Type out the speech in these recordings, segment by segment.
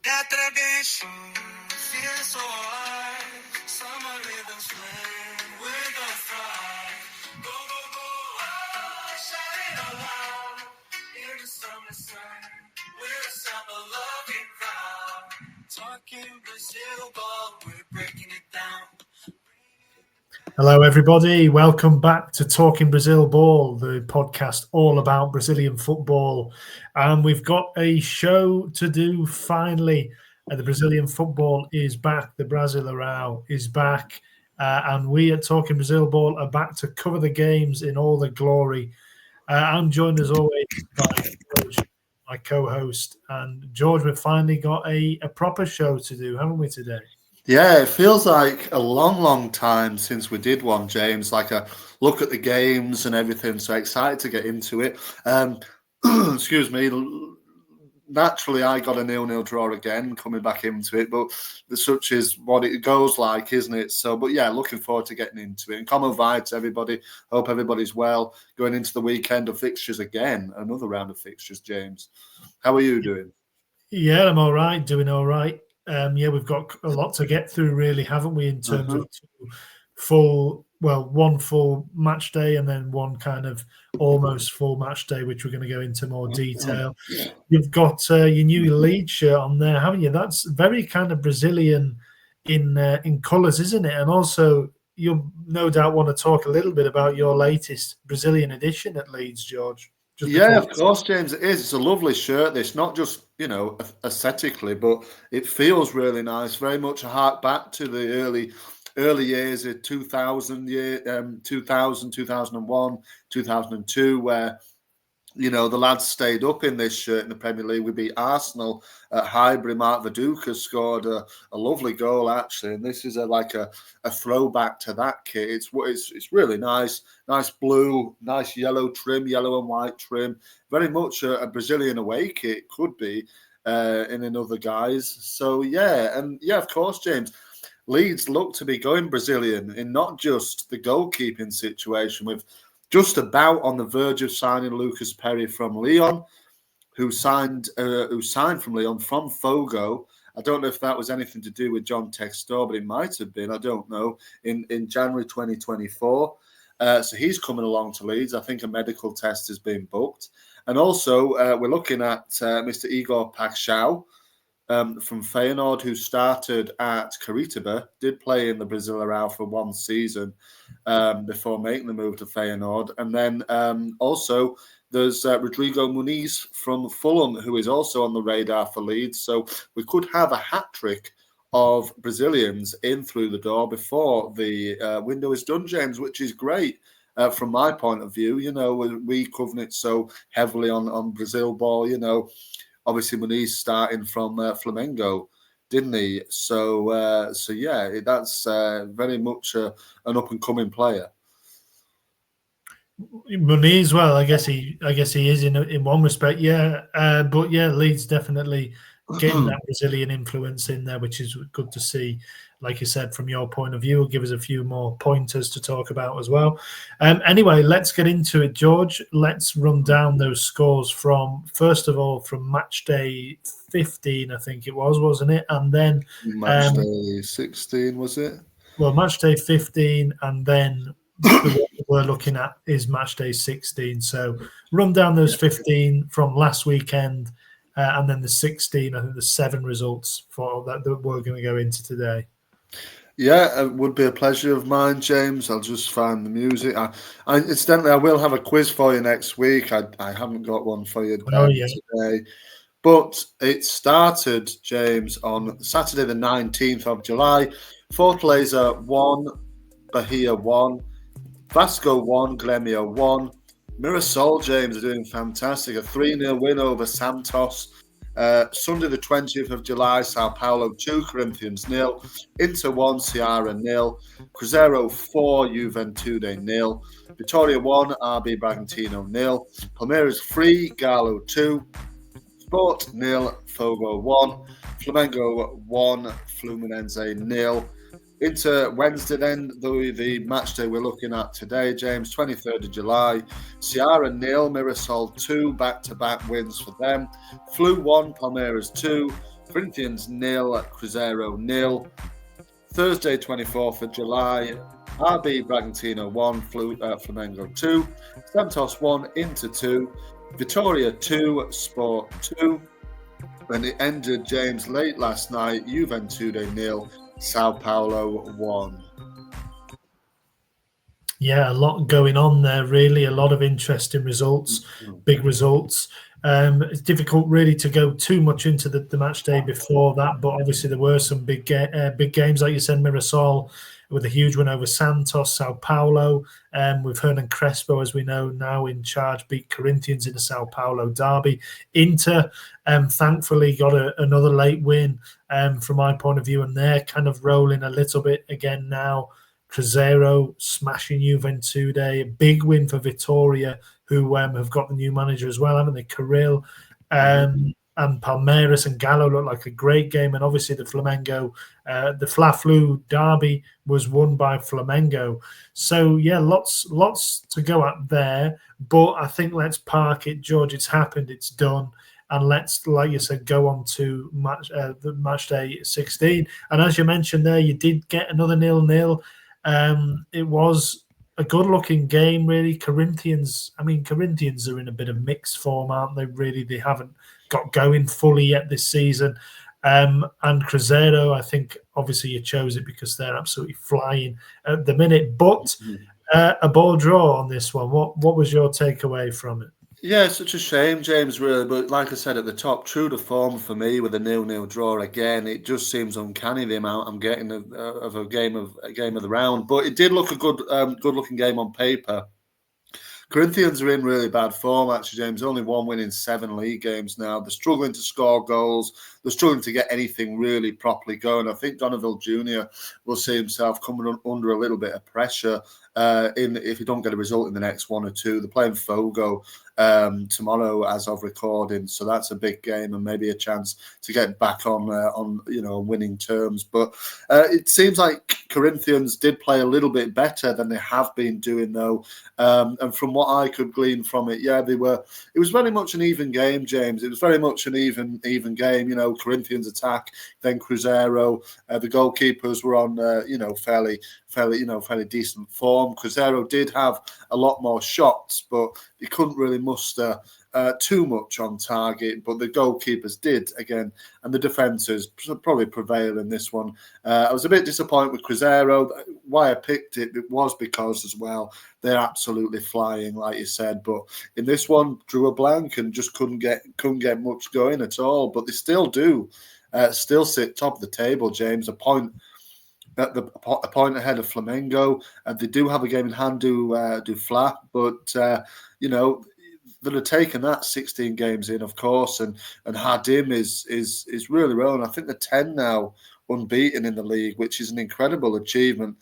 got tradition, feel so alive. Summer rhythms flame with a thrive. Go, go, go, oh, shine around. Hear the summer sun, we're a summer loving crowd. Talking Brazil ball, we're breaking it down. Hello, everybody. Welcome back to Talking Brazil Ball, the podcast all about Brazilian football. And we've got a show to do finally. The Brazilian football is back. The Brasileirão is back. And we at Talking Brazil Ball are back to cover the games in all the glory. I'm joined as always by George, my co-host. And George, we've finally got a proper show to do, haven't we, today? Yeah, it feels like a long, long time since we did one, James. Like a look at the games and everything. So excited to get into it. Excuse me. Naturally, I got a 0-0 draw again, coming back into it. But such is what it goes like, isn't it? So, but yeah, looking forward to getting into it. And common vibes, everybody. Hope everybody's well. Going into the weekend of fixtures again. Another round of fixtures, James. How are you doing? Yeah, I'm all right. Doing all right. We've got a lot to get through, really, haven't we, in terms of one full match day and then one kind of almost full match day, which we're going to go into more detail. You've got your new Leeds shirt on there, haven't you? That's very kind of Brazilian in colours, isn't it? And also, you'll no doubt want to talk a little bit about your latest Brazilian edition at Leeds, George. Yeah, of course, James. It is. It's a lovely shirt. This not just aesthetically, but it feels really nice. Very much a hark back to the early years of 2000, 2001, 2002, where the lads stayed up in this shirt in the Premier League. We beat Arsenal at Highbury. Mark Viduka scored a lovely goal, actually. And this is a throwback to that kit. It's really nice. Nice blue, nice yellow trim, yellow and white trim. Very much a Brazilian away kit, could be in another guise. So, of course, James. Leeds look to be going Brazilian in not just the goalkeeping situation with just about on the verge of signing Lucas Perry from Lyon, who signed from Lyon from Fogo. I don't know if that was anything to do with John Textor, but it might have been. I don't know. In January 2024, so he's coming along to Leeds. I think a medical test has been booked, and also we're looking at Mr. Igor Paixão from Feyenoord, who started at Curitiba, did play in the Brasileirão for one season before making the move to Feyenoord. And then also there's Rodrigo Muniz from Fulham, who is also on the radar for Leeds. So we could have a hat-trick of Brazilians in through the door before the window is done, James, which is great. From my point of view, we cover it so heavily on Brazil ball, Obviously, Muniz starting from Flamengo, didn't he? So that's very much an up-and-coming player. Muniz, well, I guess he is in one respect, but Leeds definitely getting that Brazilian influence in there, which is good to see. Like you said, from your point of view, give us a few more pointers to talk about as well. Anyway, let's get into it, George. Let's run down those scores first of all, from match day 15, I think it was, wasn't it? And then match day 16, was it? Well, match day 15, and then the one we're looking at is match day 16. So run down those 15 from last weekend, and then the 16. I think the 7 results for that we're going to go into today. Yeah, it would be a pleasure of mine, James. I'll just find the music. Incidentally, I will have a quiz for you next week. I haven't got one for you today. But it started, James, on Saturday the 19th of July. Fortaleza 1, Bahia 1, Vasco 1, Grêmio 1. Mirassol, James, are doing fantastic. A 3-0 win over Santos. Sunday the 20th of July, Sao Paulo 2, Corinthians 0, Inter 1, Ceará 0, Cruzeiro 4, Juventude 0, Vitória 1, RB Bragantino 0, Palmeiras 3, Galo 2, Sport 0, Fogo 1, Flamengo 1, Fluminense 0. Into Wednesday then, the match day we're looking at today, James, 23rd of July. Ceará 0, Mirassol 2, back-to-back wins for them. Flu 1, Palmeiras 2, Corinthians 0, Cruzeiro 0. Thursday, 24th of July, RB Bragantino 1, Flamengo 2, Santos 1, Inter 2, Vitória 2, Sport 2. And it ended, James, late last night, Juventude 0, Sao Paulo 1. Yeah, a lot going on there, really. A lot of interesting results, big results. It's difficult, really, to go too much into the match day before that, but obviously there were some big games, like you said, Mirassol with a huge win over Santos, Sao Paulo, with Hernan Crespo, as we know, now in charge, beat Corinthians in a Sao Paulo derby. Inter, thankfully, got another late win from my point of view, and they're kind of rolling a little bit again now. Cruzeiro smashing Juventude, a big win for Vitória, who have got the new manager as well, haven't they? Kirill. And Palmeiras and Galo looked like a great game. And obviously the Flamengo, the Fla-Flu derby was won by Flamengo. So, yeah, lots to go at there. But I think let's park it, George. It's happened. It's done. And let's, like you said, go on to the match day 16. And as you mentioned there, you did get another 0-0. It was a good-looking game, really. Corinthians are in a bit of mixed form, aren't they? Really, they haven't got going fully yet this season. And Cruzeiro, I think, obviously you chose it because they're absolutely flying at the minute. But a ball draw on this one. What was your takeaway from it? Yeah, it's such a shame, James, really. But like I said at the top, true to form for me with a 0-0 draw again. It just seems uncanny the amount I'm getting of a game of the round. But it did look a good looking game on paper. Corinthians are in really bad form, actually, James. Only one win in 7 league games now. They're struggling to score goals. They're struggling to get anything really properly going. I think Donovan Jr. will see himself coming under a little bit of pressure if he don't get a result in the next 1 or 2. They're playing Fogo tomorrow as of recording, so that's a big game and maybe a chance to get back on winning terms. But it seems like Corinthians did play a little bit better than they have been doing, though. And from what I could glean from it, yeah, it was very much an even game, James. It was very much an even game. Corinthians attack, then Cruzeiro. The goalkeepers were on fairly decent form. Cruzeiro did have a lot more shots, but they couldn't really muster too much on target. But the goalkeepers did again, and the defenders probably prevail in this one. I was a bit disappointed with Cruzeiro. Why I picked it was because as well they're absolutely flying, like you said. But in this one, drew a blank and just couldn't get much going at all. But they still do, still sit top of the table, James. A point ahead of Flamengo. They do have a game in hand, do Fla, but they'll have taken that 16 games in, of course, and Hadim is really well. I think they're 10 now unbeaten in the league, which is an incredible achievement.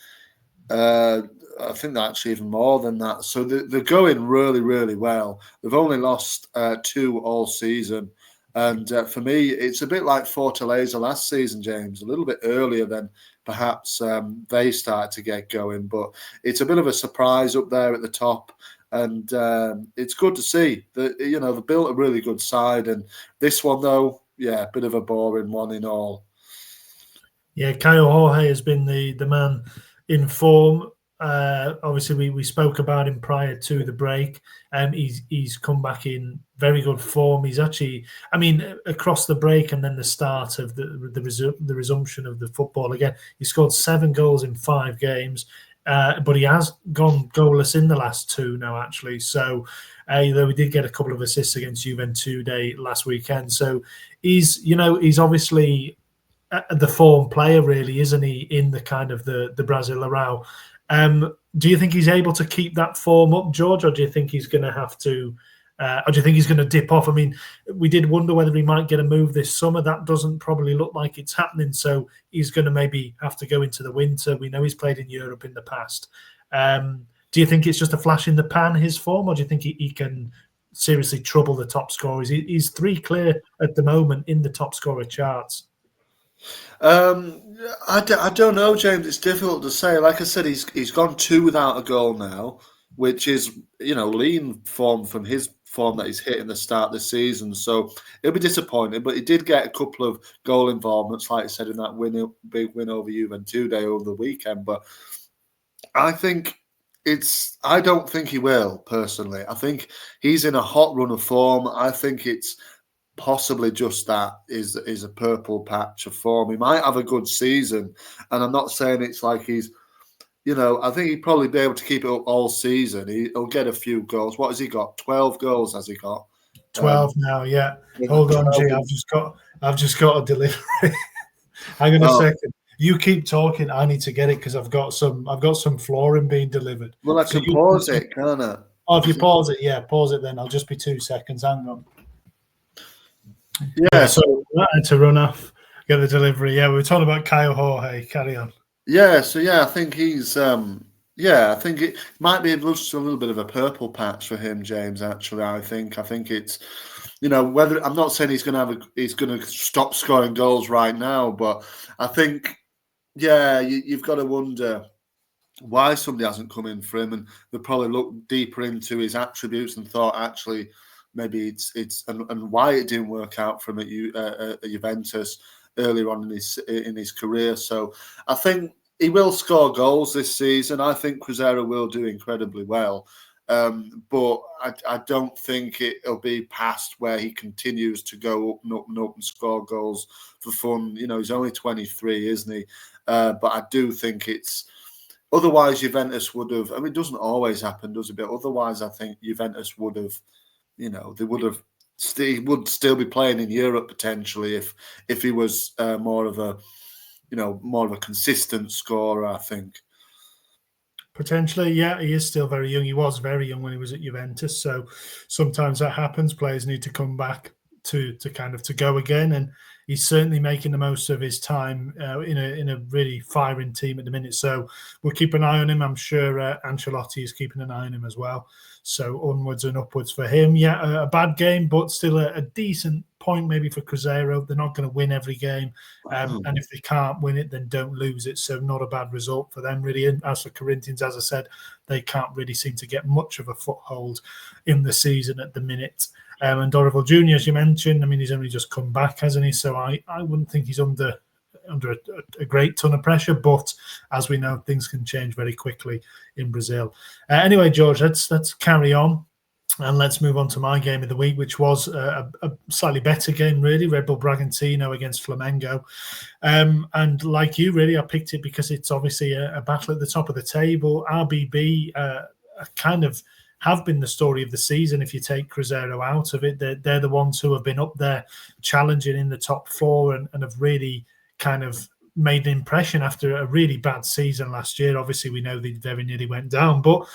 I think they're actually even more than that. So they're going really, really well. They've only lost 2 all season. And for me, it's a bit like Fortaleza last season, James, a little bit earlier than perhaps they started to get going. But it's a bit of a surprise up there at the top. And it's good to see that, they've built a really good side. And this one, though, yeah, a bit of a boring one in all. Yeah, Caio Jorge has been the man in form. Obviously, we spoke about him prior to the break. He's come back in very good form. He's actually, across the break and then the start of the resumption of the football again, he scored 7 goals in 5 games. But he has gone goalless in the last 2 now, actually. So, though we did get a couple of assists against Juventude last weekend. So he's obviously the form player, really, isn't he, in the kind of the Brasileirão. Do you think he's able to keep that form up, George, or do you think he's going to have to, or do you think he's going to dip off? We did wonder whether he might get a move this summer. That doesn't probably look like it's happening, so he's going to maybe have to go into the winter. We know he's played in Europe in the past. Do you think it's just a flash in the pan, his form, or do you think he can seriously trouble the top scorers? He's 3 clear at the moment in the top scorer charts. I don't know, James. It's difficult to say. Like I said, he's gone 2 without a goal now, which is lean form from his form that he's hit in the start of the season. So it'll be disappointing, but he did get a couple of goal involvements, like I said, in that big win over Juventude over the weekend. But I don't think he will, personally. I think he's in a hot run of form. I think it's possibly just that is a purple patch of form. He might have a good season, and I'm not saying it's like he's, I think he'd probably be able to keep it up all season. He'll get a few goals. What has he got? 12 goals has he got? 12 now, yeah. Hold on, G. I've just got a delivery. Hang on a second. You keep talking. I need to get it because I've got some flooring being delivered. Well, I can pause it, can't I? Oh, if you pause it, pause it then. I'll just be 2 seconds. Hang on. Yeah, so I had to run off, get the delivery. Yeah, we were talking about Kyle Jorge. Carry on. Yeah, so I think he's I think it might be just a little bit of a purple patch for him, James. Actually, I think it's, whether I'm not saying he's going to stop scoring goals right now, but I think you've got to wonder why somebody hasn't come in for him, and they probably looked deeper into his attributes and thought actually maybe it's and why it didn't work out for him at Juventus earlier on in his career. So I think he will score goals this season. I think Cruzeiro will do incredibly well. But I don't think it'll be past where he continues to go up and up and up and score goals for fun. He's only 23, isn't he? But I do think it's... Otherwise, Juventus would have... I mean, it doesn't always happen, does it? But otherwise, I think Juventus would have... they would have... He would still be playing in Europe potentially if he was more of a consistent scorer, I think. Potentially, yeah, he is still very young. He was very young when he was at Juventus, so sometimes that happens. Players need to come back to go again, and he's certainly making the most of his time in a really firing team at the minute. So we'll keep an eye on him. I'm sure Ancelotti is keeping an eye on him as well. So onwards and upwards for him. Yeah, a bad game, but still a decent point maybe for Cruzeiro. They're not going to win every game. And if they can't win it, then don't lose it. So not a bad result for them, really. And as for Corinthians, as I said, they can't really seem to get much of a foothold in the season at the minute. And Dorival Jr., as you mentioned, I mean, he's only just come back, hasn't he? So I wouldn't think he's under a great ton of pressure, but as we know, things can change very quickly in Brazil. Anyway, George, let's carry on and let's move on to my game of the week, which was a slightly better game, really. Red Bull Bragantino against Flamengo. And like you, really, I picked it because it's obviously a battle at the top of the table. RBB kind of have been the story of the season if you take Cruzeiro out of it. They're the ones who have been up there challenging in the top four and have really kind of made an impression after a really bad season last year. Obviously, we know they very nearly went down, but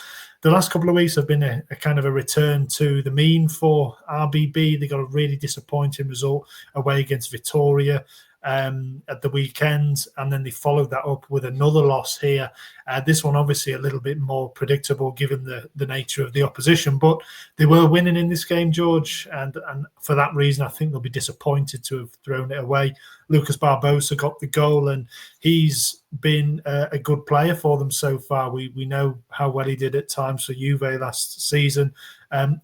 the last couple of weeks have been a kind of a return to the mean for RBB. They got a really disappointing result away against Vitória at the weekend, and then they followed that up with another loss here. This one obviously a little bit more predictable given the nature of the opposition, but they were winning in this game, George, and for that reason I think they'll be disappointed to have thrown it away. Lucas Barbosa got the goal, and he's been a good player for them so far. We know how well he did at times for Juve last season.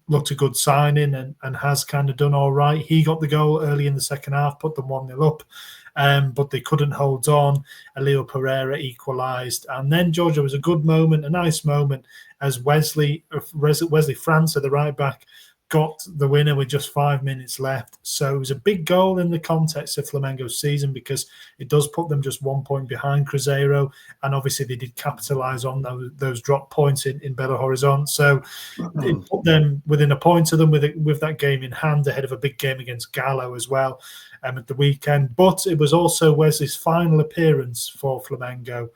Looked a good signing and has kind of done all right. He got the goal early in the second half, put them 1-0 up, but they couldn't hold on. Leo Pereira equalised. And then, George, there was a good moment, a nice moment, as Wesley França, the right back, got the winner with just 5 minutes left. So it was a big goal in the context of Flamengo's season because it does put them just 1 point behind Cruzeiro. And obviously they did capitalise on those drop points in Belo Horizonte. So it put them within a point of them with that game in hand ahead of a big game against Galo as well at the weekend. But it was also Wesley's final appearance for Flamengo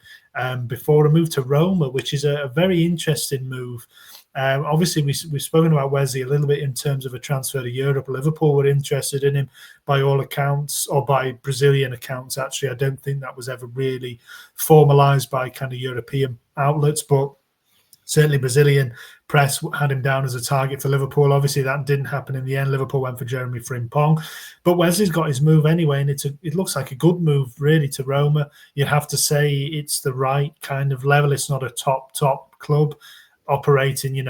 before a move to Roma, which is a very interesting move. Obviously, we've spoken about Wesley a little bit in terms of a transfer to Europe. Liverpool were interested in him by all accounts, or by Brazilian accounts, actually. I don't think that was ever really formalised by kind of European outlets, but certainly Brazilian press had him down as a target for Liverpool. Obviously, that didn't happen in the end. Liverpool went for Jeremy Frimpong. But Wesley's got his move anyway, and it looks like a good move, really, to Roma. You'd have to say it's the right kind of level. It's not a top club. operating,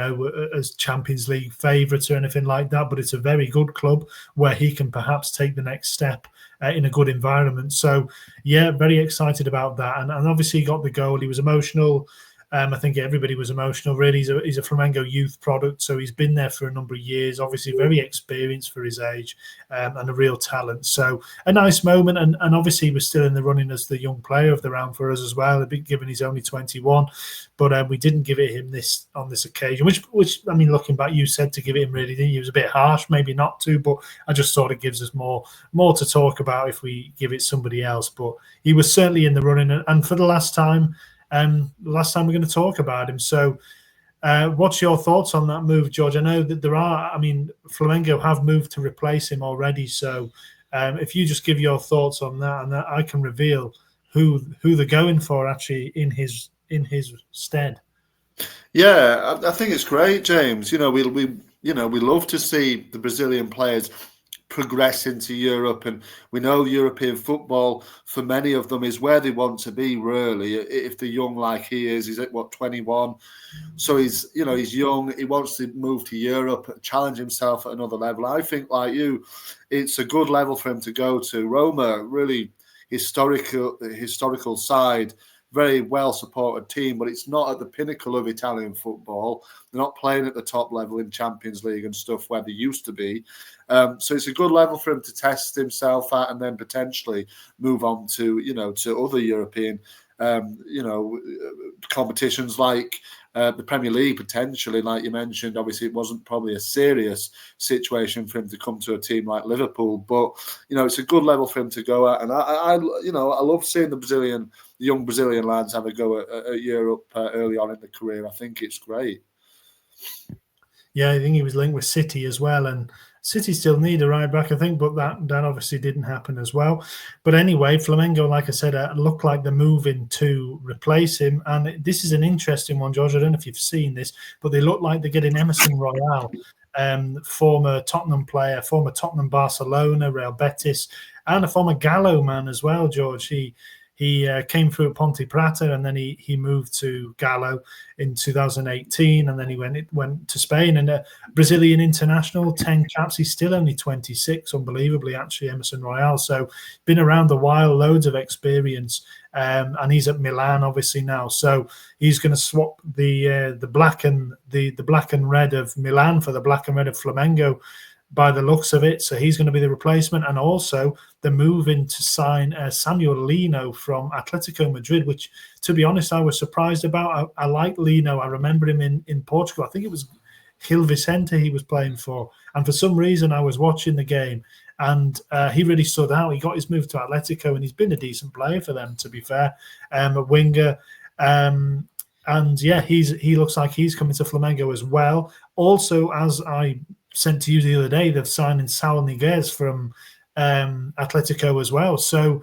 as Champions League favourites or anything like that, but it's a very good club where he can perhaps take the next step in a good environment. So, yeah, very excited about that. And obviously he got the goal. He was emotional. I think everybody was emotional, really. He's a Flamengo youth product, so he's been there for a number of years, obviously very experienced for his age, and a real talent. So a nice moment, and obviously he was still in the running as the young player of the round for us as well, given he's only 21. But we didn't give it him on this occasion, which I mean, looking back, you said to give it him, really, didn't you? It was a bit harsh, maybe not to, but I just thought it gives us more to talk about if we give it somebody else. But he was certainly in the running, and for the last time we're going to talk about him. So what's your thoughts on that move, George? I know that Flamengo have moved to replace him already. So if you just give your thoughts on that, and I can reveal who they're going for actually in his stead. Yeah, I think it's great, James. We love to see the Brazilian players progress into Europe, and we know European football for many of them is where they want to be, really. If they're young like he is, he's at 21, so he's young, he wants to move to Europe, challenge himself at another level. I think, like you, it's a good level for him to go to. Roma, really historical side, very well supported team, but it's not at the pinnacle of Italian football. They're not playing at the top level in Champions League and stuff where they used to be. So it's a good level for him to test himself at, and then potentially move on to other European competitions like the Premier League, potentially, like you mentioned. Obviously, it wasn't probably a serious situation for him to come to a team like Liverpool, but it's a good level for him to go at. And I love seeing the young Brazilian lads have a go at Europe early on in the career. I think it's great. Yeah, I think he was linked with City as well, and City still need a right back, I think, but that obviously didn't happen as well. But anyway, Flamengo, like I said, look like they're moving to replace him. And this is an interesting one, George. I don't know if you've seen this, but they look like they're getting Emerson Royal, former Tottenham player, former Tottenham, Barcelona, Real Betis, and a former Gallo man as well, George. He came through at Ponte Prata, and then he moved to Gallo in 2018, and then he went to Spain, and a Brazilian international, 10 caps. He's still only 26, unbelievably, actually, Emerson Royal. So been around a while, loads of experience, and he's at Milan obviously now. So he's going to swap the black and red of Milan for the black and red of Flamengo, by the looks of it. So he's going to be the replacement. And also they're moving to sign Samuel Lino from Atletico Madrid, which, to be honest, I was surprised about. I like Lino. I remember him in Portugal. I think it was Gil Vicente he was playing for. And for some reason, I was watching the game, and he really stood out. He got his move to Atletico, and he's been a decent player for them, to be fair. A winger. And yeah, he looks like he's coming to Flamengo as well. Also, as I sent to you the other day, they've signed in Saul Niguez from Atletico as well. So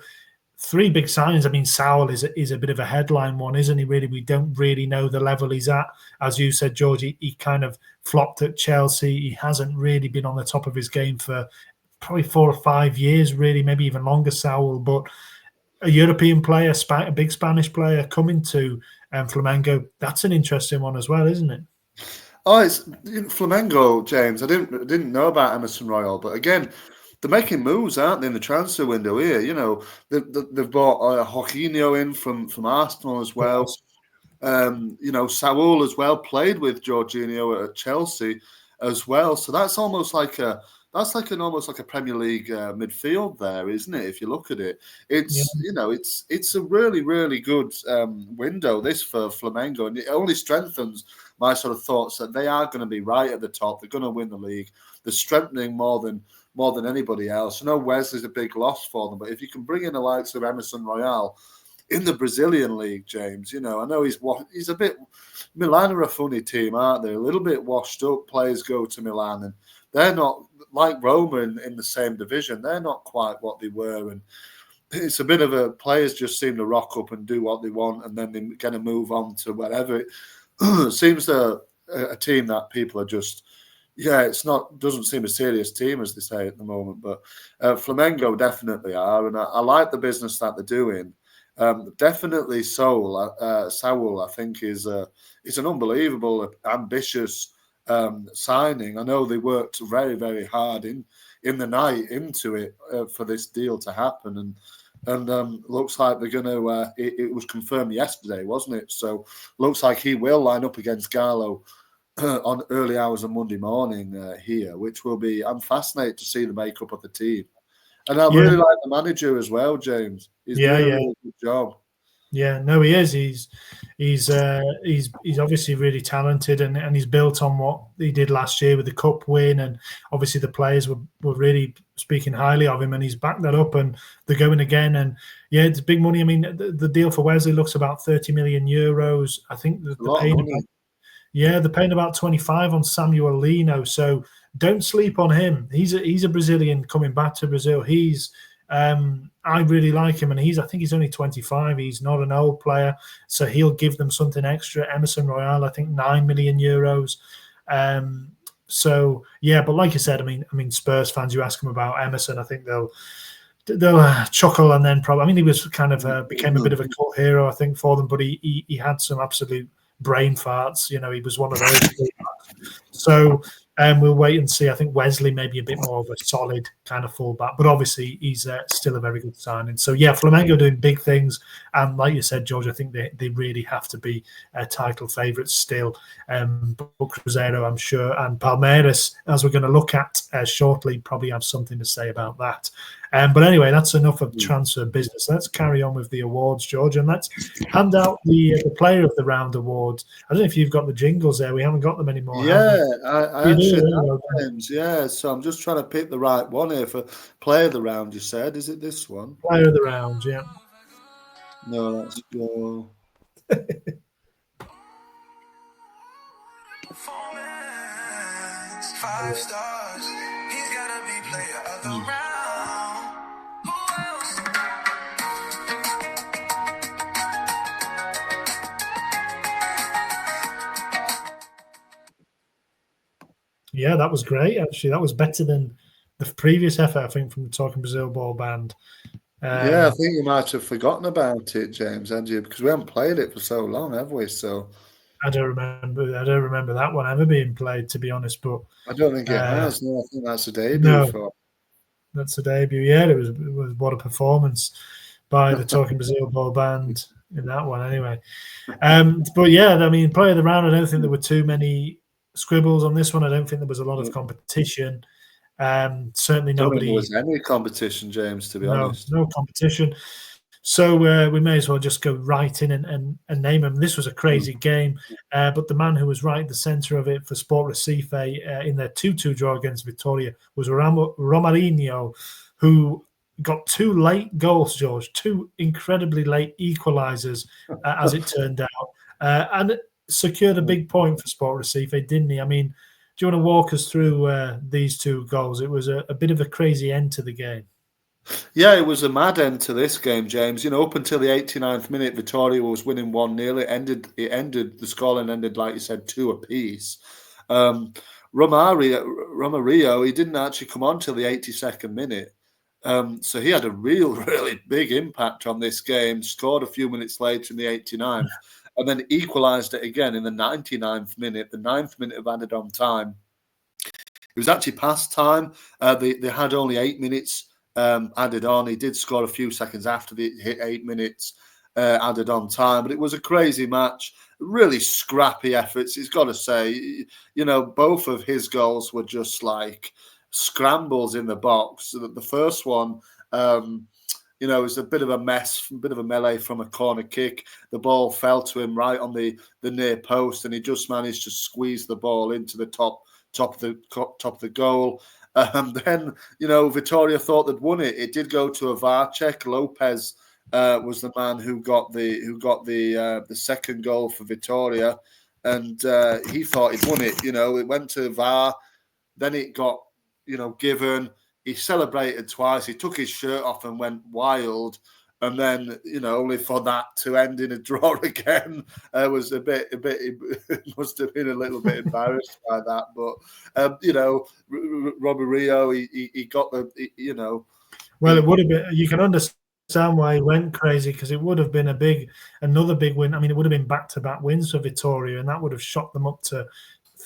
3 big signings. I mean, Saul is a bit of a headline one, isn't he, really? We don't really know the level he's at. As you said, George, he kind of flopped at Chelsea. He hasn't really been on the top of his game for probably 4 or 5 years, really, maybe even longer, Saul. But a European player, a big Spanish player coming to Flamengo, that's an interesting one as well, isn't it? Oh, it's Flamengo, James. I didn't know about Emerson Royal, but again, they're making moves, aren't they, in the transfer window here? They've bought Jorginho in from Arsenal as well. Saul as well played with Jorginho at Chelsea as well. So that's almost like almost like a Premier League midfield there, isn't it? If you look at it, it's a really, really good window this for Flamengo, and it only strengthens my sort of thoughts that they are going to be right at the top. They're going to win the league. They're strengthening more than anybody else. I know Wesley's a big loss for them, but if you can bring in the likes of Emerson Royal in the Brazilian league, James, I know he's a bit. Milan are a funny team, aren't they? A little bit washed up. Players go to Milan, and they're not like Roma in the same division. They're not quite what they were, and it's a bit of a players just seem to rock up and do what they want, and then they're going to move on to whatever. It seems a team that people are just, doesn't seem a serious team, as they say at the moment. But Flamengo definitely are, and I like the business that they're doing. Definitely Saul, I think, is an unbelievable, ambitious signing. I know they worked very, very hard in the night into it for this deal to happen, and looks like they're going to. It was confirmed yesterday, wasn't it? So looks like he will line up against Gallo on early hours of Monday morning here, which will be. I'm fascinated to see the makeup of the team, and I really like the manager as well, James. He's doing a really good job. Yeah, no, he is. He's obviously really talented, and he's built on what he did last year with the cup win, and obviously the players were really speaking highly of him, and he's backed that up, and they're going again, and yeah, it's big money. I mean, the deal for Wesley looks about 30 million euros. I think they're paying about 25 on Samuel Lino, so don't sleep on him. He's a Brazilian coming back to Brazil. I really like him, and I think he's only 25. He's not an old player, so he'll give them something extra. Emerson Royale, I think 9 million euros. So yeah, but like you said, I mean, Spurs fans, you ask them about Emerson, I think they'll chuckle and then probably. I mean, he was kind of became a bit of a cult hero, I think, for them, but he had some absolute brain farts. You know, he was one of those. So we'll wait and see. I think Wesley may be a bit more of a solid kind of fullback, but obviously he's still a very good signing. So yeah, Flamengo doing big things, and like you said, George, I think they really have to be title favourites still. But Cruzeiro, I'm sure, and Palmeiras, as we're going to look at shortly, probably have something to say about that. But anyway, that's enough of transfer business. Let's carry on with the awards, George, and let's hand out the Player of the Round awards. I don't know if you've got the jingles there. We haven't got them anymore. Yeah, I actually have names. Yeah, so I'm just trying to pick the right one here for Player of the Round. You said, is it this one? Player of the Round, yeah. No, let's go. Five stars. He's gotta be Player of the Round. Yeah, that was great. Actually, that was better than the previous effort, I think, from the Talking Brazil Ball band. Yeah, I think you might have forgotten about it, James, haven't you? Because we haven't played it for so long, have we? So I don't remember that one ever being played, to be honest. But I don't think it has. No, I think that's a debut. No, that's a debut. Yeah, it was what a performance by the Talking Brazil Ball band in that one. Anyway, but yeah, I mean, Player of the Round. I don't think there were too many squibbles on this one. I don't think there was a lot of competition. Certainly nobody. There was any competition, James, to be honest. No competition. So we may as well just go right in and name them. This was a crazy game, but the man who was right at the centre of it for Sport Recife in their 2-2 draw against Vitória was Romarinho, who got two late goals, George, two incredibly late equalisers, as it turned out, and secured a big point for Sport Recife, didn't he? I mean, do you want to walk us through these two goals? It was a bit of a crazy end to the game. Yeah, it was a mad end to this game, James. You know, up until the 89th minute, Vitória was winning 1-0. The scoreline ended, like you said, 2 apiece. Romario, he didn't actually come on till the 82nd minute. So he had a really big impact on this game, scored a few minutes later in the 89th, and then equalised it again in the 99th minute, the 9th minute of added on time. It was actually past time. They had only 8 minutes added on. He did score a few seconds after the hit 8 minutes added on time, but it was a crazy match, really scrappy efforts. He's got to say, you know, both of his goals were just like scrambles in the box. The first one, you know, it was a bit of a mess, a bit of a melee from a corner kick. The ball fell to him right on the near post, and he just managed to squeeze the ball into the top of the goal. Then, you know, Vitória thought they'd won it. It did go to a VAR check. Lopez was the man who got the second goal for Vitória, and he thought he'd won it. You know, it went to VAR, then it got, you know, given. He celebrated twice. He took his shirt off and went wild. And then, you know, only for that to end in a draw again, was a bit. It must have been a little bit embarrassed by that. But you know, Romario, he got the, you know. Well, it would have been. You can understand understand why he went crazy, because it would have been another big win. I mean, it would have been back-to-back wins for Vittoria, and that would have shot them up to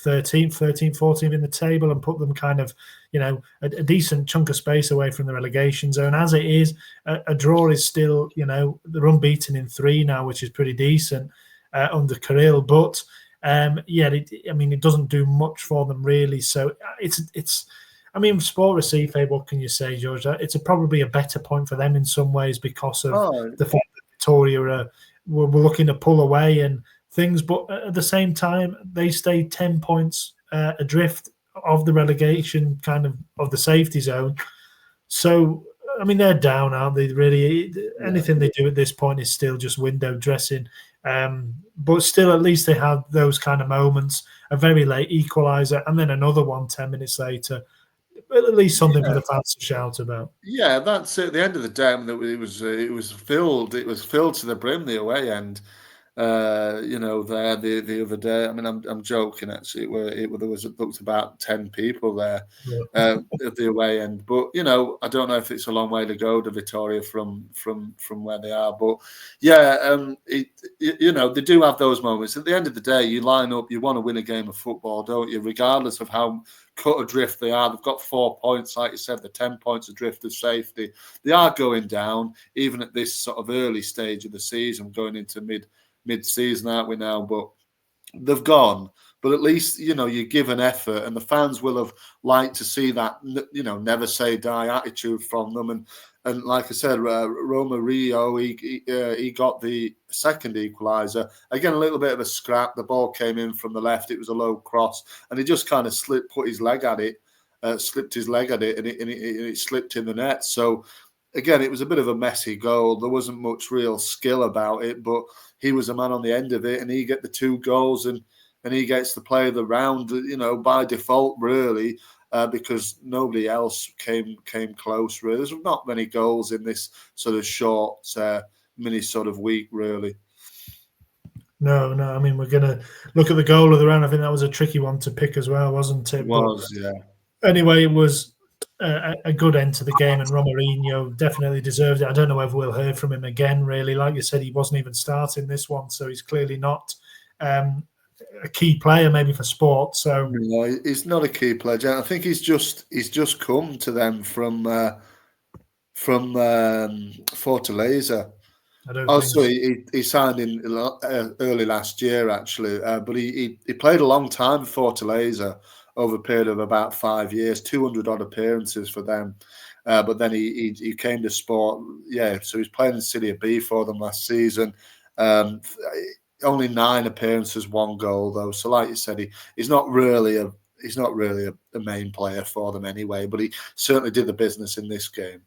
13th, 14th in the table and put them kind of, a decent chunk of space away from the relegation zone. As it is, a draw is still, they're unbeaten in 3 now, which is pretty decent under Kirill. But it doesn't do much for them really. So it's. I mean, Sport Recife, what can you say, George? It's probably a better point for them in some ways because of the fact that Victoria were looking to pull away and things. But at the same time, they stayed 10 points adrift of the relegation, kind of the safety zone. So, I mean, they're down, aren't they? Really, anything they do at this point is still just window dressing. But still, at least they had those kind of moments, a very late equaliser, and then another one 10 minutes later. At least something for the fans to shout about. Yeah, that's at the end of the day. I mean, it was filled to the brim, the away end. There the other day. I mean, I'm joking actually. There was looked about 10 people there at the away end, but I don't know if it's a long way to go to Victoria from where they are. But they do have those moments. At the end of the day, you line up, you want to win a game of football, don't you? Regardless of how cut adrift they are, they've got 4 points, like you said, the 10 points adrift of safety. They are going down, even at this sort of early stage of the season, going into mid-season, aren't we now? But they've gone. But at least, you give an effort, and the fans will have liked to see that, never say die attitude from them. And like I said, Roma Rio, he got the second equaliser. Again, a little bit of a scrap. The ball came in from the left. It was a low cross, and he just kind of slipped his leg at it, and it slipped in the net. So, again, it was a bit of a messy goal. There wasn't much real skill about it, but he was a man on the end of it, and he get the 2 goals, and he gets to play the round, by default, really, because nobody else came close, really. There's not many goals in this sort of short mini sort of week, really. No. I mean, we're going to look at the goal of the round. I think that was a tricky one to pick as well, wasn't it? It was, yeah. Anyway, it was a good end to the game, and Romarinho definitely deserved it. I don't know whether we'll hear from him again, really. Like you said, he wasn't even starting this one, so he's clearly not a key player maybe for Sport. So no, he's not a key player. I think he's just come to them from Fortaleza. He signed in early last year, actually, but he played a long time for Fortaleza over a period of about 5 years, 200 odd appearances for them. But then he came to Sport, so he's playing in Serie B for them last season. Only 9 appearances, 1 goal though. So, like you said, he's not really a main player for them anyway. But he certainly did the business in this game.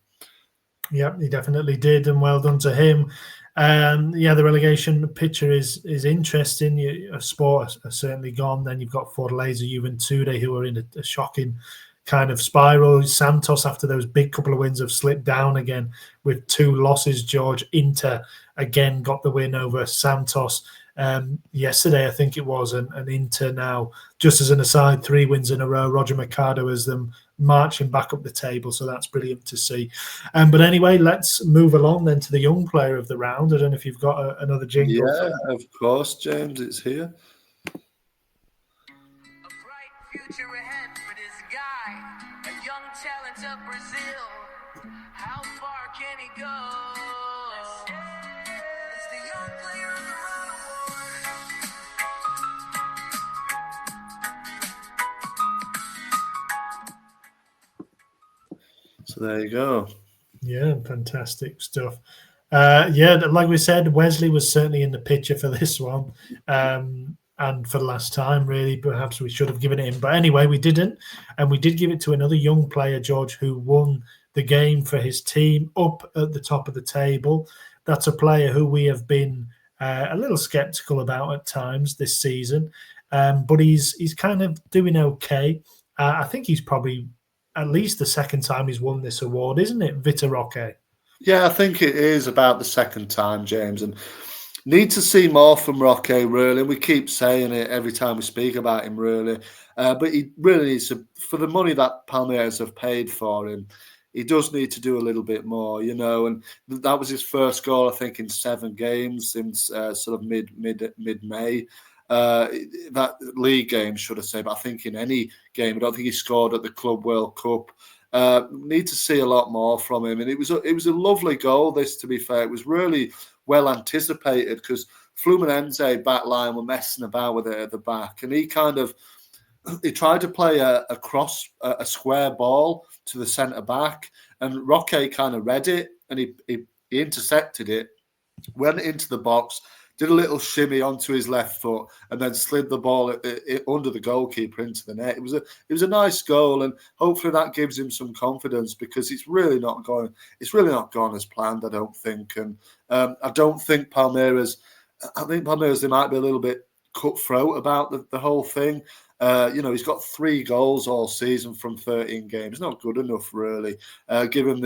Yeah, he definitely did, and well done to him. The relegation picture is interesting. Sport are certainly gone. Then you've got Fortaleza, Juventude, who are in a shocking kind of spiral. Santos, after those big couple of wins, have slipped down again with 2 losses. George, Inter again got the win over Santos yesterday, I think it was, and Inter now, just as an aside, 3 wins in a row. Roger Mercado has them marching back up the table, so that's brilliant to see. But anyway, let's move along then to the young player of the round. I don't know if you've got another jingle. Yeah, of course, James, it's here. A bright future ahead for this guy, a young talent of Brazil. How far can he go? It's the young player of the round award. So there you go. Yeah, fantastic stuff. Like we said, Wesley was certainly in the picture for this one, and for the last time, really. Perhaps we should have given it him, but anyway, we didn't, and we did give it to another young player, George, who won the game for his team up at the top of the table. That's a player who we have been a little sceptical about at times this season, but he's kind of doing okay. I think he's probably at least the second time he's won this award, isn't it, Vitor Roque? Yeah, I think it is about the second time, James, and need to see more from Roque, really. We keep saying it every time we speak about him, really. But he really needs to, for the money that Palmeiras have paid for him, he does need to do a little bit more, and that was his first goal, I think, in 7 games since sort of mid-May. That league game, should I say, but I think in any game, I don't think he scored at the Club World Cup. Need to see a lot more from him, and it was a lovely goal. This, to be fair, it was really well anticipated because Fluminense back line were messing about with it at the back, and he tried to play a square ball to the centre back, and Roque kind of read it, and he intercepted it, went into the box, did a little shimmy onto his left foot, and then slid the ball under the goalkeeper into the net. It was a nice goal, and hopefully that gives him some confidence because it's really not gone as planned, I don't think. And I don't think Palmeiras. I think Palmeiras, they might be a little bit cutthroat about the whole thing. He's got 3 goals all season from 13 games. Not good enough, really. Given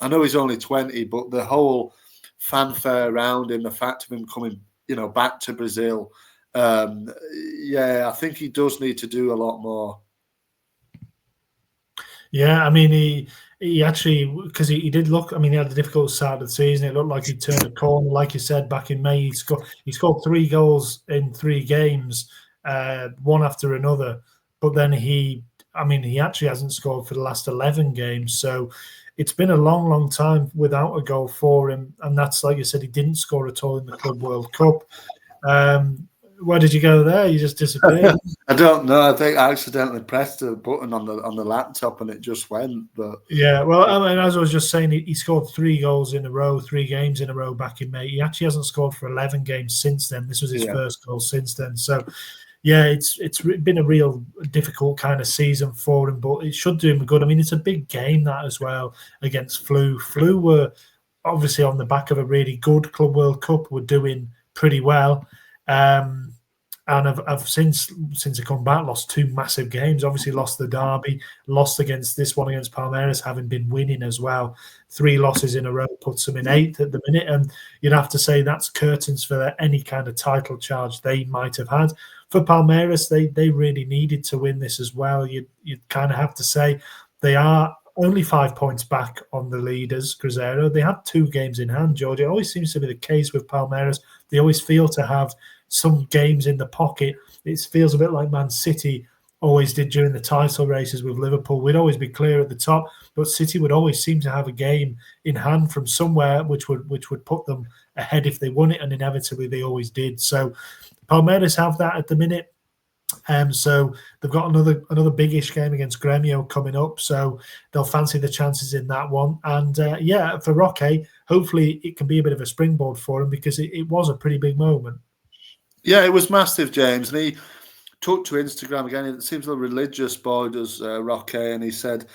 I know he's only 20, but the whole fanfare around him, the fact of him coming, back to Brazil, I think he does need to do a lot more. Yeah, I mean, he actually, because he did look, I mean, he had a difficult start of the season. It looked like he turned a corner, like you said, back in May. He scored 3 goals in 3 games, one after another. But then he actually hasn't scored for the last 11 games. So it's been a long, long time without a goal for him. And that's, like you said, he didn't score at all in the Club World Cup. Where did you go there? You just disappeared. I don't know. I think I accidentally pressed a button on the laptop and it just went. But yeah, well, I mean, as I was just saying, he scored 3 goals in a row, 3 games in a row back in May. He actually hasn't scored for 11 games since then. This was his first goal since then. So, yeah, it's been a real difficult kind of season for him, but it should do him good. I mean, it's a big game, that as well, against Flu. Flu were obviously on the back of a really good Club World Cup, were doing pretty well. And I've since I come back lost 2 massive games. Obviously lost the derby, lost against this one against Palmeiras, having been winning as well. 3 losses in a row puts them in 8th at the minute, and you'd have to say that's curtains for any kind of title charge they might have had. For Palmeiras, they really needed to win this as well. You'd kind of have to say they are only 5 points back on the leaders, Cruzeiro. They had 2 games in hand, George. It always seems to be the case with Palmeiras. They always feel to have some games in the pocket. It feels a bit like Man City always did during the title races with Liverpool. We'd always be clear at the top, but City would always seem to have a game in hand from somewhere which would put them ahead if they won it, and inevitably they always did. So Palmeiras have that at the minute. So they've got another biggish game against Grêmio coming up, so they'll fancy the chances in that one. And for Roque, hopefully it can be a bit of a springboard for him, because it was a pretty big moment. Yeah, it was massive, James. And he took to Instagram again. It seems a religious boy, does Roque, and he said,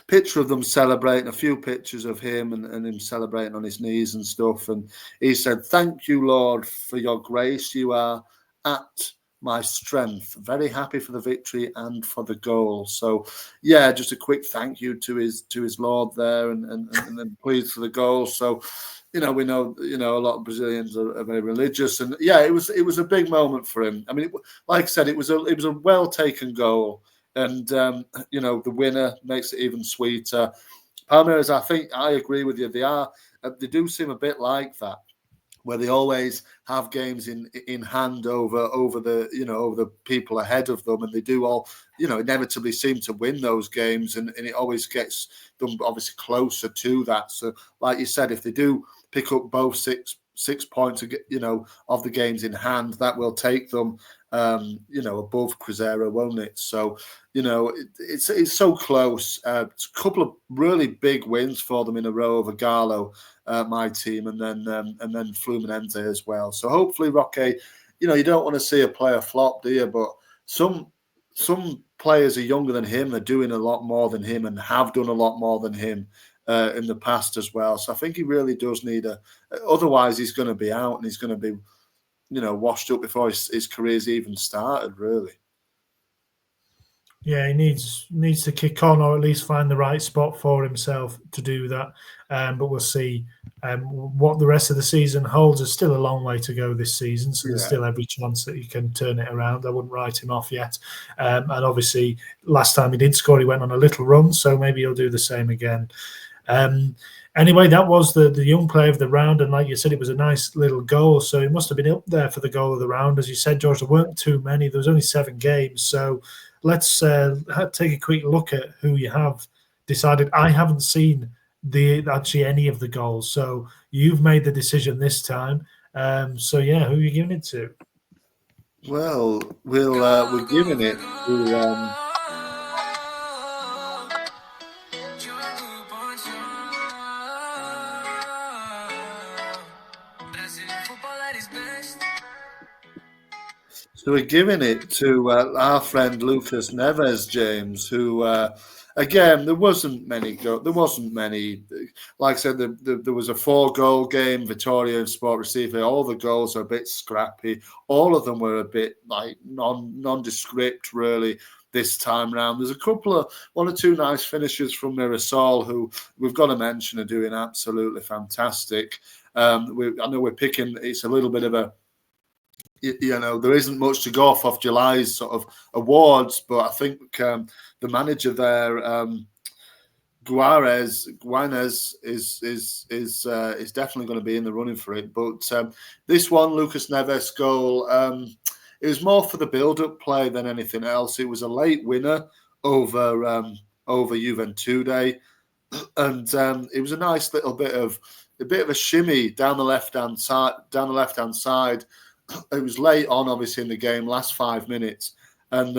picture of them celebrating, a few pictures of him and him celebrating on his knees and stuff. And he said, "Thank you, Lord, for your grace. You are at my strength. Very happy for the victory and for the goal." So, yeah, just a quick thank you to his Lord there, and then pleased for the goal. So, we know a lot of Brazilians are very religious, and yeah, it was a big moment for him. I mean, like I said, it was a well taken goal, and the winner makes it even sweeter. Palmeiras, I think I agree with you. They do seem a bit like that, where they always have games in hand over the people ahead of them, and they do all inevitably seem to win those games, and it always gets them obviously closer to that. So, like you said, if they do pick up both six points, of the games in hand, that will take them, above Cruzeiro, won't it? So, it's so close. It's a couple of really big wins for them in a row over Galo, my team, and then Fluminense as well. So hopefully, Roque, you don't want to see a player flop, do you? But some players are younger than him, are doing a lot more than him, and have done a lot more than him in the past as well. So I think he really does need otherwise he's going to be out, and he's going to be, washed up before his career's even started, really. Yeah, he needs to kick on, or at least find the right spot for himself to do that. But we'll see what the rest of the season holds. There's still a long way to go this season, so there's still every chance that he can turn it around. I wouldn't write him off yet. And obviously, last time he did score, he went on a little run, so maybe he'll do the same again. Anyway, that was the young player of the round, and like you said, it was a nice little goal, so it must have been up there for the goal of the round. As you said, George, there weren't too many. There was only 7 games, so let's take a quick look at who you have decided. I haven't seen actually any of the goals, so you've made the decision this time. So yeah, who are you giving it to? Well, we're giving it to. So we're giving it to our friend Lucas Neves, James, who, again, there wasn't many. Like I said, there was a 4-goal game. Vittoria and Sport Recife. All the goals are a bit scrappy. All of them were a bit like nondescript, really. This time round, there's a couple of 1 or 2 nice finishes from Mirasol, who we've got to mention are doing absolutely fantastic. I know we're picking. It's a little bit of a. There isn't much to go off July's sort of awards, but I think the manager there, Guanez, is definitely going to be in the running for it. But this one, Lucas Neves goal, it was more for the build-up play than anything else. It was a late winner over Juventude, and it was a nice little bit of a shimmy down the left-hand side. It was late on, obviously, in the game, last 5 minutes, and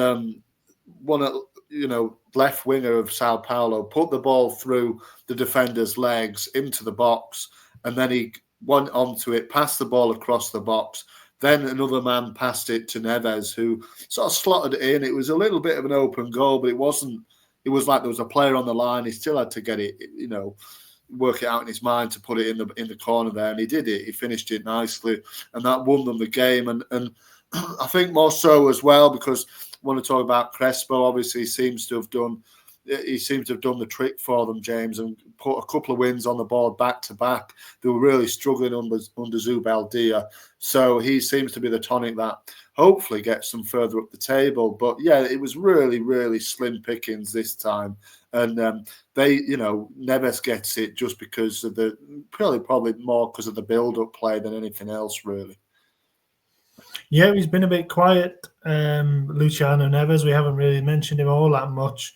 left winger of Sao Paulo put the ball through the defender's legs into the box, and then he went onto it, passed the ball across the box. Then another man passed it to Neves, who sort of slotted it in. It was a little bit of an open goal, but it wasn't. It was like there was a player on the line. He still had to get it, work it out in his mind to put it in the corner there, and he did it. He finished it nicely, and that won them the game. And I think more so as well, because I want to talk about Crespo. Obviously, he seems to have done the trick for them, James, and put a couple of wins on the board back to back. They were really struggling under Zubeldia, so he seems to be the tonic that hopefully gets them further up the table. But yeah, it was really, really slim pickings this time. And Neves gets it just because of probably more because of the build-up play than anything else, really. Yeah, he's been a bit quiet, Luciano Neves. We haven't really mentioned him all that much.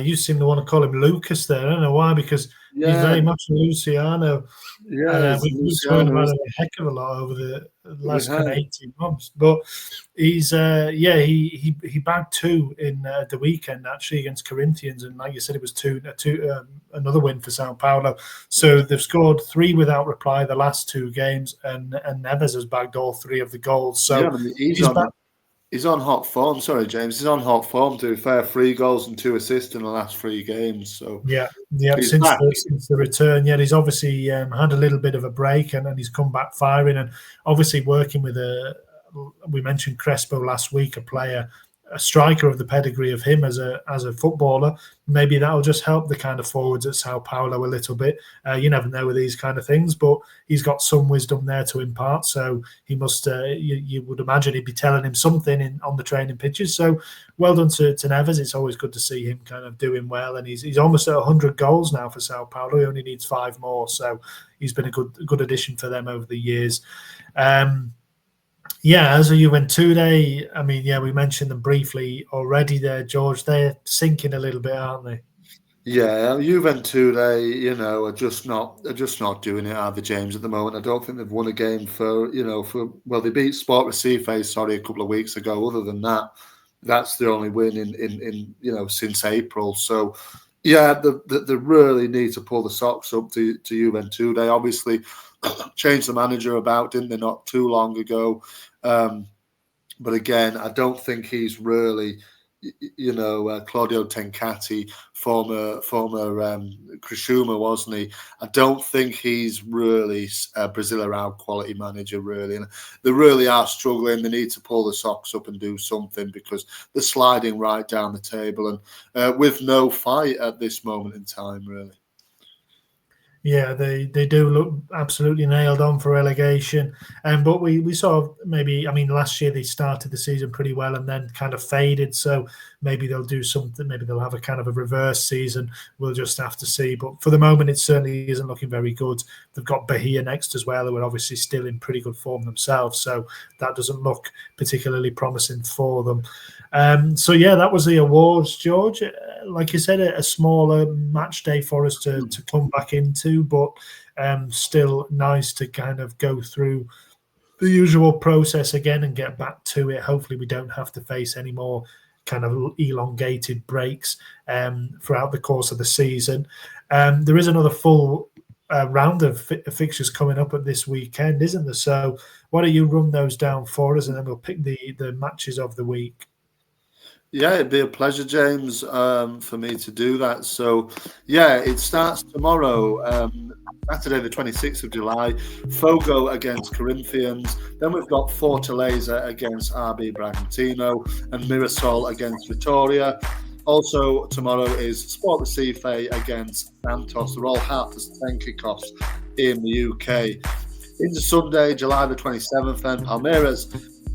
You seem to want to call him Lucas there. I don't know why, because he's very much Luciano. Yeah, we've been talking about him a heck of a lot over the last kind of 18 months. But he's he bagged 2 in the weekend actually against Corinthians, and like you said, it was another win for Sao Paulo. So they've scored 3 without reply the last 2 games, and Neves has bagged all 3 of the goals. So he's on hot form. Sorry, James. He's on hot form, to be fair. 3 goals and 2 assists in the last 3 games. So yeah. Since the return, he's obviously had a little bit of a break, and he's come back firing, and obviously working with we mentioned Crespo last week, a striker of the pedigree of him as a footballer. Maybe that'll just help the kind of forwards at Sao Paulo a little bit. You never know with these kind of things, but he's got some wisdom there to impart. So he must. You would imagine he'd be telling him something on the training pitches. So well done to Neves. It's always good to see him kind of doing well, and he's almost at 100 goals now for Sao Paulo. He only needs 5 more, so he's been a good addition for them over the years. As a Juventude, I mean, we mentioned them briefly already there, George. They're sinking a little bit, aren't they? Yeah, Juventude, are just not doing it, are they, James, at the moment? I don't think they've won a game they beat Sport Recife, a couple of weeks ago. Other than that, that's the only win in since April. So, yeah, they really need to pull the socks up to Juventude. They obviously changed the manager about, didn't they, not too long ago? But again, I don't think he's really, Claudio Tencati, former Criciúma, wasn't he? I don't think he's really a Brasileirão quality manager, really. And they really are struggling. They need to pull the socks up and do something, because they're sliding right down the table and with no fight at this moment in time, really. Yeah, they do look absolutely nailed on for relegation. But we saw maybe, I mean, last year they started the season pretty well and then kind of faded. So maybe they'll do something. Maybe they'll have a kind of a reverse season. We'll just have to see. But for the moment, it certainly isn't looking very good. They've got Bahia next as well, who are obviously still in pretty good form themselves. So that doesn't look particularly promising for them. So yeah, that was the awards, George. Like you said, a smaller match day for us to come back into, but still nice to kind of go through the usual process again and get back to it. Hopefully, we don't have to face any more kind of elongated breaks throughout the course of the season. There is another full round of fixtures coming up at this weekend, isn't there? So why don't you run those down for us, and then we'll pick the matches of the week. Yeah, it'd be a pleasure, James, for me to do that. So, yeah, it starts tomorrow, Saturday, the 26th of July. Fogo against Corinthians. Then we've got Fortaleza against RB Bragantino and Mirassol against Vitoria. Also, tomorrow is Sport Recife against Santos. They're all 10:30 kickoffs in the UK. Into Sunday, July the 27th, then Palmeiras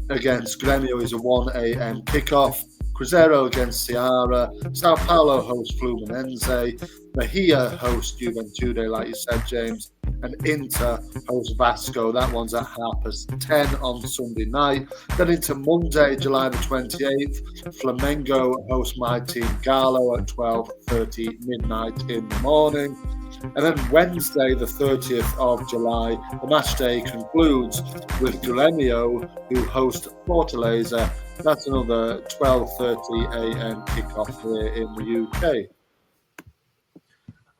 against Grêmio is a 1 a.m. kickoff. Cruzeiro against Ceará, Sao Paulo hosts Fluminense, Bahia hosts Juventude, like you said, James, and Inter hosts Vasco. That one's at 10:30 on Sunday night. Then into Monday, July the 28th, Flamengo hosts my team Galo at 12:30 midnight in the morning. And then Wednesday, the 30th of July, the match day concludes with Grêmio, who host Fortaleza. That's another 12:30 a.m. kickoff here in the UK.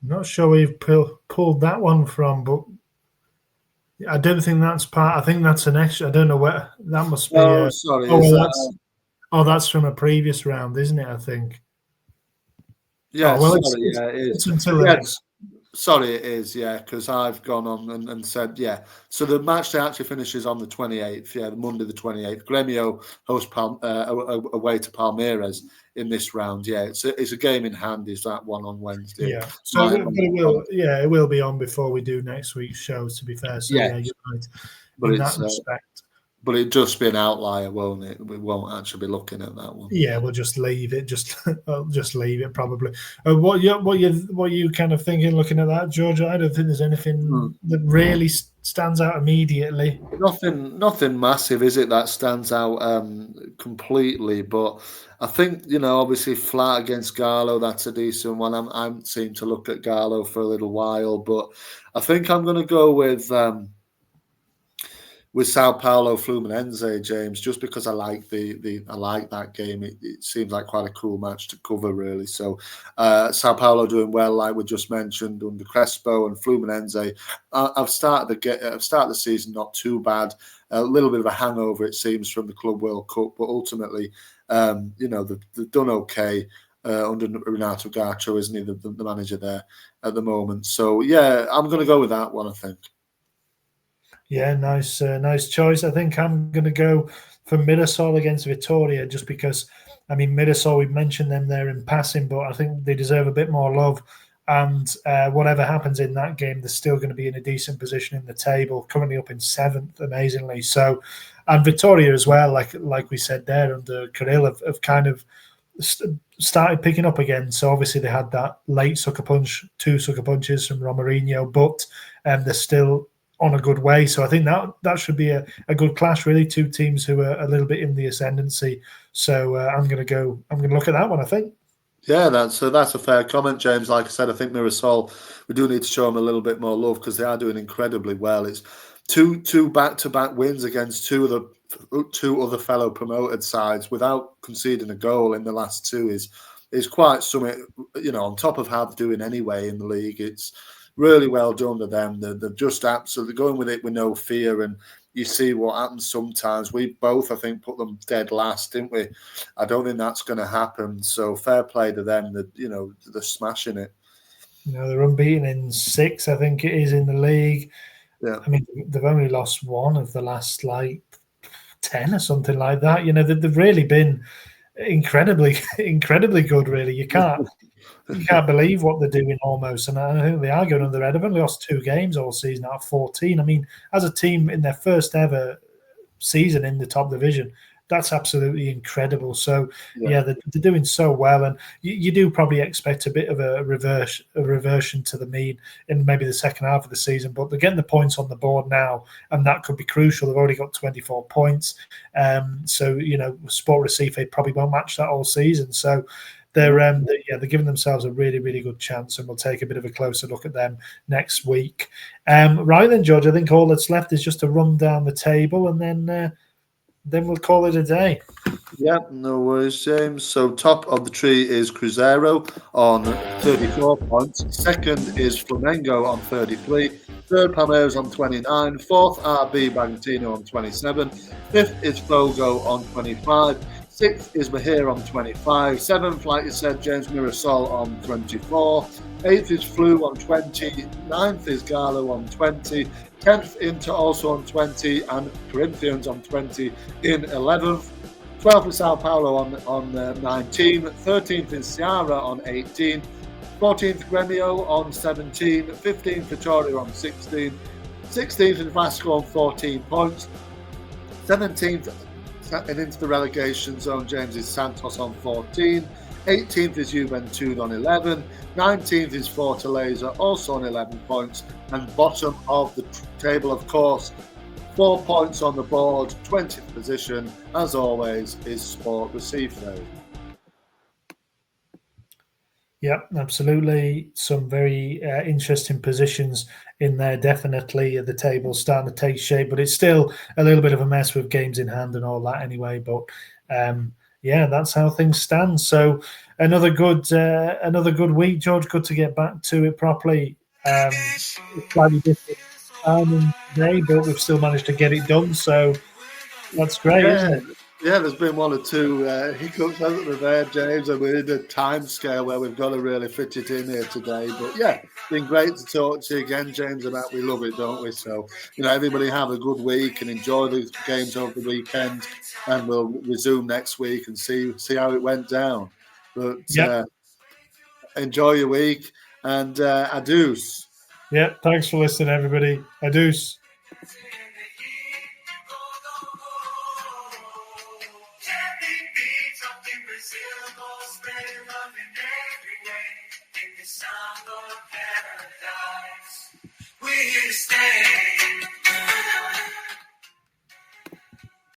I'm not sure we've pulled that one from, but I don't think that's part. I think that's an extra. I don't know where that must be. Oh, sorry. That's from a previous round, isn't it? I think. Yeah, sorry, it is. It's until the next. Sorry, it is, yeah, because I've gone on and said, yeah. So the match day actually finishes on the 28th, yeah, Monday the 28th. Grêmio hosts away to Palmeiras in this round, yeah. It's a game in hand, is that one on Wednesday. Yeah, so it will be on before we do next week's show, to be fair. So yeah, you're right but in that respect. But it'd just be an outlier, won't it? We won't actually be looking at that one. Yeah, we'll just leave it. I'll just leave it probably. What you kind of thinking looking at that, George? I don't think there's anything that really stands out immediately. Nothing massive, is it? That stands out completely. But I think obviously flat against Galo, that's a decent one. I haven't seemed to look at Galo for a little while, but I think I'm going to go with Sao Paulo Fluminense, James, just because I like I like that game. It seems like quite a cool match to cover, really. So Sao Paulo doing well, like we just mentioned, under Crespo, and Fluminense. I've started the season not too bad. A little bit of a hangover, it seems, from the Club World Cup, but ultimately, they've done okay under Renato Gacho, isn't he, the manager there at the moment? So yeah, I'm going to go with that one, I think. Yeah, nice choice. I think I'm going to go for Mirassol against Vitoria, just because, I mean, Mirassol, we've mentioned them there in passing, but I think they deserve a bit more love. And whatever happens in that game, they're still going to be in a decent position in the table, currently up in 7th, amazingly. So, and Vitoria as well, like we said there, under Kirill, have kind of started picking up again. So obviously they had that late two sucker punches from Romarinho, but they're still on a good way. So I think that should be a good clash, really. Two teams who are a little bit in the ascendancy. So I'm going to look at that one, I think. Yeah, that's a fair comment, James. Like I said, I think Mirassol, we do need to show them a little bit more love because they are doing incredibly well. It's two back-to-back wins against two other fellow promoted sides without conceding a goal in the last two is quite something, on top of how they're doing anyway in the league. It's really well done to them. They're just absolutely going with it with no fear. And you see what happens sometimes. We both, I think, put them dead last, didn't we? I don't think that's going to happen. So fair play to them. They're smashing it. They're unbeaten in 6, I think it is, in the league. Yeah. I mean, they've only lost 1 of the last 10 or something like that. They've really been incredibly good. Really, you can't You can't believe what they're doing almost. And I think they are going under their head. They've only lost 2 games all season out of 14. I mean, as a team in their first ever season in the top division, that's absolutely incredible. So yeah, they're doing so well, and you do probably expect a bit of a reversion to the mean in maybe the second half of the season. But they're getting the points on the board now, and that could be crucial. They've already got 24 points, so Sport Recife probably won't match that all season. So they're giving themselves a really, really good chance, and we'll take a bit of a closer look at them next week. Right then, George, I think all that's left is just to run down the table, and then we'll call it a day. Yeah, no worries, James. So top of the tree is Cruzeiro on 34 points. Second is Flamengo on 33. Third, Palmeiras on 29. Fourth, RB Bragantino on 27. Fifth is Fogo on 25. Sixth is Mahir on 25. Seventh, like you said, James Mirasol on 24. Eighth is Flu on 20. Ninth is Galo on 20. 10th, Inter also on 20. And Corinthians on 20 in 11th. 12th is Sao Paulo on 19. 13th is Ceará on 18. 14th, Grêmio on 17. 15th, Vitória on 16. 16th is Vasco on 14 points. 17th, and into the relegation zone, James, is Santos on 14. 18th is Juventude on 11. 19th is Fortaleza, also on 11 points. And bottom of the table, of course, 4 points on the board, 20th position, as always, is Sport Recife. Yeah, absolutely. Some very interesting positions in there. Definitely, the table's starting to take shape, but it's still a little bit of a mess with games in hand and all that anyway. But yeah, that's how things stand. So another good week, George. Good to get back to it properly. Slightly different timing today, but we've still managed to get it done. So that's great, isn't it? Yeah, there's been one or two hiccups, hasn't there, James? And we're in a time scale where we've got to really fit it in here today. But yeah, it's been great to talk to you again, James, about we love it, don't we? So, everybody have a good week and enjoy the games over the weekend. And we'll resume next week and see how it went down. But enjoy your week and adios. Yeah, thanks for listening, everybody. Adios. Brazil, spread love in every way. In the sound of paradise.